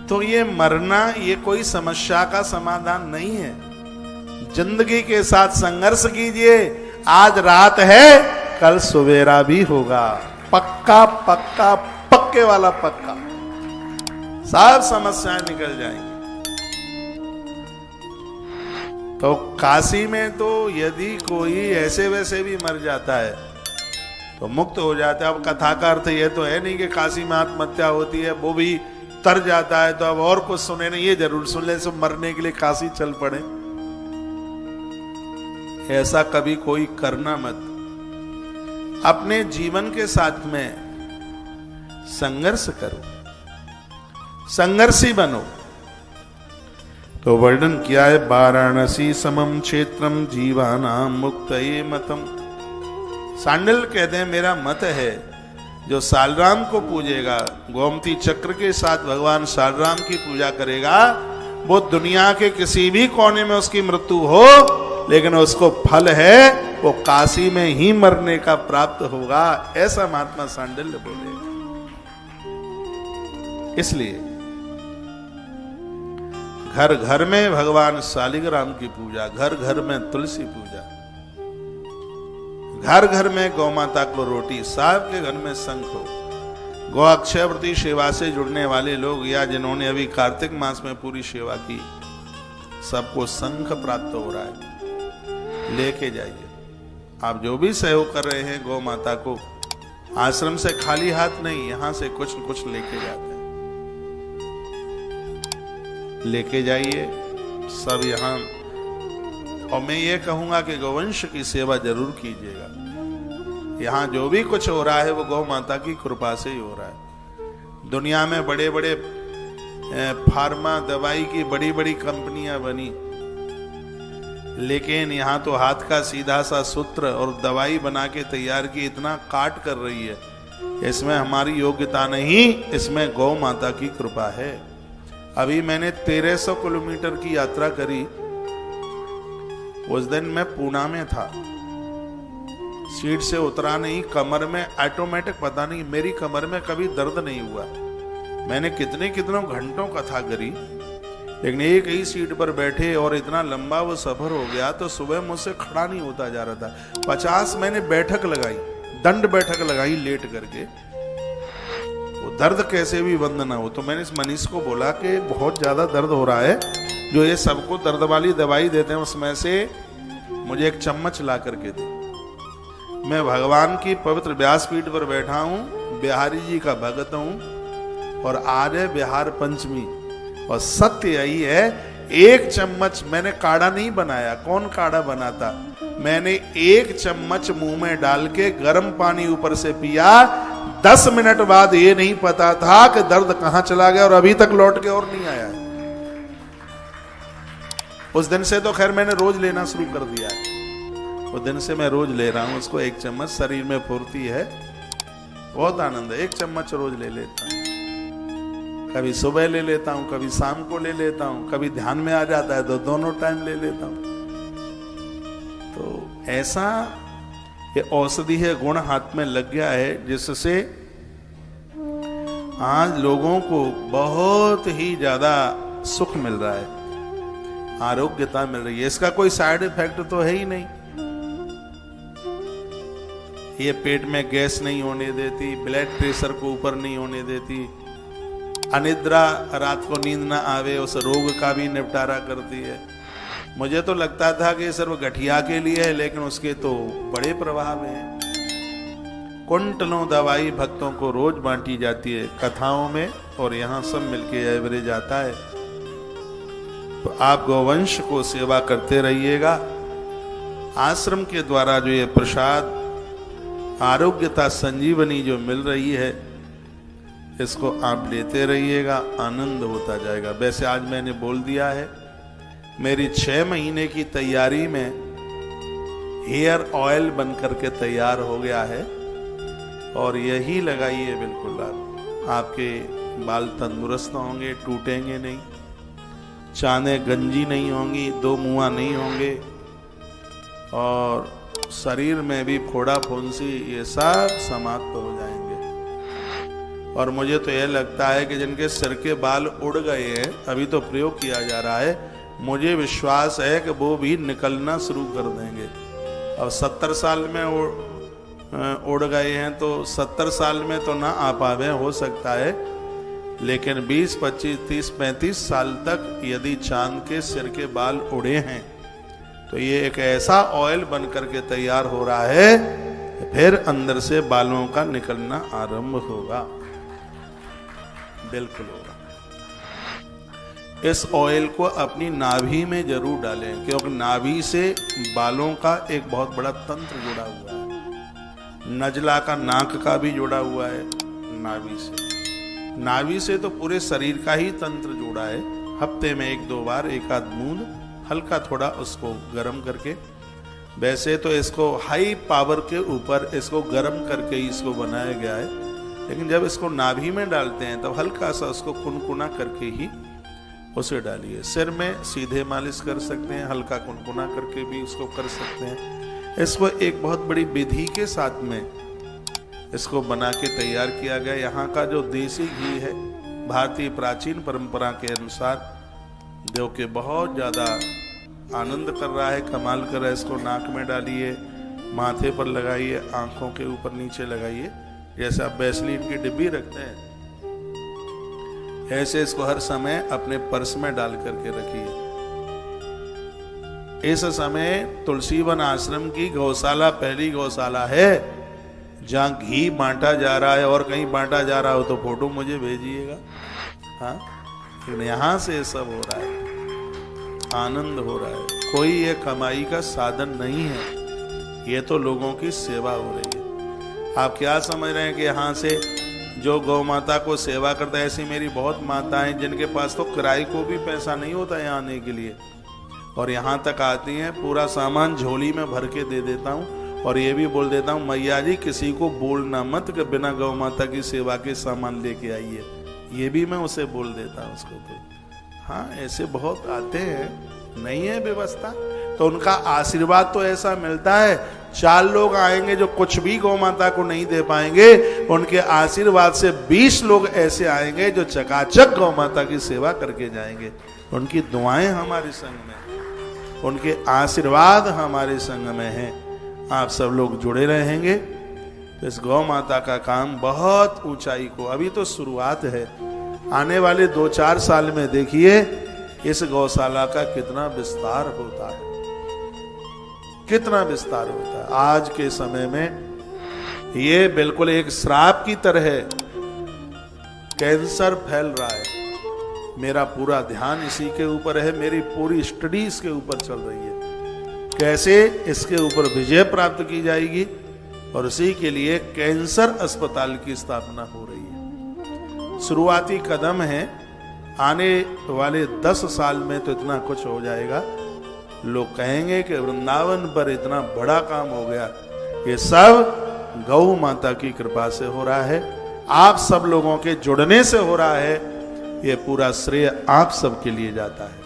तो ये मरना ये कोई समस्या का समाधान नहीं है। जिंदगी के साथ संघर्ष कीजिए। आज रात है, कल सवेरा भी होगा। पक्का पक्का पक्के वाला पक्का, सब समस्याएं निकल जाएंगी। तो काशी में तो यदि कोई ऐसे वैसे भी मर जाता है तो मुक्त हो जाता है। अब कथा का अर्थ ये तो है नहीं कि काशी में आत्महत्या होती है, वो भी तर जाता है तो अब और कुछ सुने नहीं, ये जरूर सुन ले सब मरने के लिए काशी चल पड़े। ऐसा कभी कोई करना मत। अपने जीवन के साथ में संघर्ष करो, संघर्षी बनो। तो वर्णन किया है, वाराणसी समम क्षेत्रम जीवानाम मुक्तये मतम। सांडिल कहते हैं मेरा मत है, जो सालराम को पूजेगा, गोमती चक्र के साथ भगवान सालराम की पूजा करेगा, वो दुनिया के किसी भी कोने में उसकी मृत्यु हो, लेकिन उसको फल है वो काशी में ही मरने का प्राप्त होगा। ऐसा महात्मा सांडिल्य बोले। इसलिए घर घर में भगवान शालिग्राम की पूजा, घर घर में तुलसी पूजा, घर घर में गौ माता को रोटी, सबके घर में शंख हो। गौ अक्षय व्रती सेवा से जुड़ने वाले लोग या जिन्होंने अभी कार्तिक मास में पूरी सेवा की, सबको शंख प्राप्त हो रहा है। लेके जाइए। आप जो भी सहयोग कर रहे हैं गौ माता को, आश्रम से खाली हाथ नहीं, यहां से कुछ न कुछ लेके जाते हैं। लेके जाइए सब यहां। और मैं ये कहूंगा कि गौवंश की सेवा जरूर कीजिएगा। यहां जो भी कुछ हो रहा है वो गौ माता की कृपा से ही हो रहा है। दुनिया में बड़े बड़े फार्मा दवाई की बड़ी बड़ी कंपनियां बनी, लेकिन यहां तो हाथ का सीधा सा सूत्र और दवाई बना के तैयार की इतना काट कर रही है। इसमें हमारी योग्यता नहीं, इसमें गौ माता की कृपा है। अभी मैंने 1300 किलोमीटर की यात्रा करी। उस दिन मैं पूना में था, सीट से उतरा नहीं, कमर में ऑटोमेटिक, पता नहीं मेरी कमर में कभी दर्द नहीं हुआ। मैंने कितनों घंटों कथा करी, लेकिन एक ही सीट पर बैठे और इतना लंबा वो सफर हो गया तो सुबह मुझसे खड़ा नहीं होता जा रहा था। 50 मैंने बैठक लगाई, दंड बैठक लगाई लेट करके, वो दर्द कैसे भी बंद ना हो। तो मैंने इस मनीष को बोला कि बहुत ज्यादा दर्द हो रहा है, जो ये सबको दर्द वाली दवाई देते हैं उसमें से मुझे एक चम्मच ला करके दे। मैं भगवान की पवित्र व्यासपीठ पर बैठा हूँ, बिहारी जी का भगत हूँ, और आज है बिहार पंचमी। और सत्य यही है, एक चम्मच मैंने काढ़ा नहीं बनाया, कौन काढ़ा बनाता, मैंने एक चम्मच मुंह में डाल के गर्म पानी ऊपर से पिया। 10 मिनट बाद ये नहीं पता था कि दर्द कहां चला गया और अभी तक लौट के और नहीं आया है। उस दिन से तो खैर मैंने रोज लेना शुरू कर दिया है। उस दिन से मैं रोज ले रहा हूं उसको, एक चम्मच, शरीर में फुर्ती है, बहुत आनंद है। एक चम्मच रोज ले लेता हूं, कभी सुबह ले लेता हूं, कभी शाम को ले लेता हूं, कभी ध्यान में आ जाता है तो दोनों टाइम ले लेता हूं। तो ऐसा ये औषधि है, गुण हाथ में लग गया है, जिससे आज लोगों को बहुत ही ज्यादा सुख मिल रहा है, आरोग्यता मिल रही है। इसका कोई साइड इफेक्ट तो है ही नहीं। ये पेट में गैस नहीं होने देती, ब्लड प्रेशर को ऊपर नहीं होने देती, अनिद्रा, रात को नींद ना आवे उस रोग का भी निपटारा करती है। मुझे तो लगता था कि सिर्फ गठिया के लिए है, लेकिन उसके तो बड़े प्रभाव हैं। कुंटलों दवाई भक्तों को रोज बांटी जाती है कथाओं में, और यहाँ सब मिलके एवरेज आता है। तो आप गौवंश को सेवा करते रहिएगा। आश्रम के द्वारा जो ये प्रसाद, आरोग्यता, संजीवनी जो मिल रही है, इसको आप लेते रहिएगा, आनंद होता जाएगा। वैसे आज मैंने बोल दिया है, मेरी 6 महीने की तैयारी में हेयर ऑयल बन करके तैयार हो गया है, और यही लगाइए, बिल्कुल आपके बाल तंदुरुस्त होंगे, टूटेंगे नहीं, चांदे गंजी नहीं होंगी, 2 मुआ नहीं होंगे, और शरीर में भी फोड़ा फुंसी ये सब समाप्त हो जाएंगे। और मुझे तो यह लगता है कि जिनके सिर के बाल उड़ गए हैं, अभी तो प्रयोग किया जा रहा है, मुझे विश्वास है कि वो भी निकलना शुरू कर देंगे। अब 70 साल में उड़ गए हैं तो 70 साल में तो ना आ पावे, हो सकता है, लेकिन 20, 25, 30, 35 साल तक यदि चांद के सिर के बाल उड़े हैं तो ये एक ऐसा ऑयल बन करके तैयार हो रहा है, फिर अंदर से बालों का निकलना आरंभ होगा, बिल्कुल होगा। इस ऑयल को अपनी नाभि में जरूर डालें, क्योंकि नाभि से बालों का एक बहुत बड़ा तंत्र जुड़ा हुआ है। नजला का, नाक का भी जुड़ा हुआ है नाभि से। नाभि से तो पूरे शरीर का ही तंत्र जुड़ा है। हफ्ते में 1-2 बार 1 आध बूंद हल्का थोड़ा उसको गर्म करके, वैसे तो इसको हाई पावर के ऊपर इसको गर्म करके ही इसको बनाया गया है, लेकिन जब इसको नाभि में डालते हैं तब हल्का सा उसको कुनकुना करके ही उसे डालिए। सिर में सीधे मालिश कर सकते हैं, हल्का कुनकुना करके भी उसको कर सकते हैं। इसको एक बहुत बड़ी विधि के साथ में इसको बना के तैयार किया गया। यहाँ का जो देसी घी है, भारतीय प्राचीन परंपरा के अनुसार जो कि बहुत ज़्यादा आनंद कर रहा है, कमाल कर रहा है। इसको नाक में डालिए, माथे पर लगाइए, आंखों के ऊपर नीचे लगाइए, जैसे आप वैसलीन की डिब्बी रखते हैं ऐसे इसको हर समय अपने पर्स में डाल करके रखिए। इस समय तुलसीवन आश्रम की गौशाला पहली गौशाला है जहां घी बांटा जा रहा है, और कहीं बांटा जा रहा हो तो फोटो मुझे भेजिएगा। हाँ, लेकिन यहां से सब हो रहा है, आनंद हो रहा है। कोई ये कमाई का साधन नहीं है, ये तो लोगों की सेवा हो रही है। आप क्या समझ रहे हैं कि यहाँ से जो गौ माता को सेवा करता है, ऐसी मेरी बहुत माताएं जिनके पास तो किराए को भी पैसा नहीं होता यहाँ आने के लिए, और यहाँ तक आती हैं, पूरा सामान झोली में भर के दे देता हूँ, और ये भी बोल देता हूँ, मैया जी किसी को बोलना मत कि बिना गौ माता की सेवा के सामान लेके आइए, ये भी मैं उसे बोल देता हूँ उसको। तो हाँ, ऐसे बहुत आते हैं, नहीं है व्यवस्था तो उनका आशीर्वाद तो ऐसा मिलता है। 4 लोग आएंगे जो कुछ भी गौ माता को नहीं दे पाएंगे, उनके आशीर्वाद से 20 लोग ऐसे आएंगे जो चकाचक गौ माता की सेवा करके जाएंगे। उनकी दुआएं हमारे संग में, उनके आशीर्वाद हमारे संग में हैं। आप सब लोग जुड़े रहेंगे तो इस गौ माता का काम बहुत ऊंचाई को, अभी तो शुरुआत है, आने वाले 2-4 साल में देखिए इस गौशाला का कितना विस्तार होता है, कितना विस्तार होता है। आज के समय में ये बिल्कुल एक श्राप की तरह है, कैंसर फैल रहा है। मेरा पूरा ध्यान इसी के ऊपर है, मेरी पूरी स्टडी इसके ऊपर चल रही है, कैसे इसके ऊपर विजय प्राप्त की जाएगी, और उसी के लिए कैंसर अस्पताल की स्थापना हो रही है। शुरुआती कदम है, आने वाले 10 साल में तो इतना कुछ हो जाएगा, लोग कहेंगे कि वृंदावन पर इतना बड़ा काम हो गया। ये सब गौ माता की कृपा से हो रहा है, आप सब लोगों के जुड़ने से हो रहा है। ये पूरा श्रेय आप सबके लिए जाता है।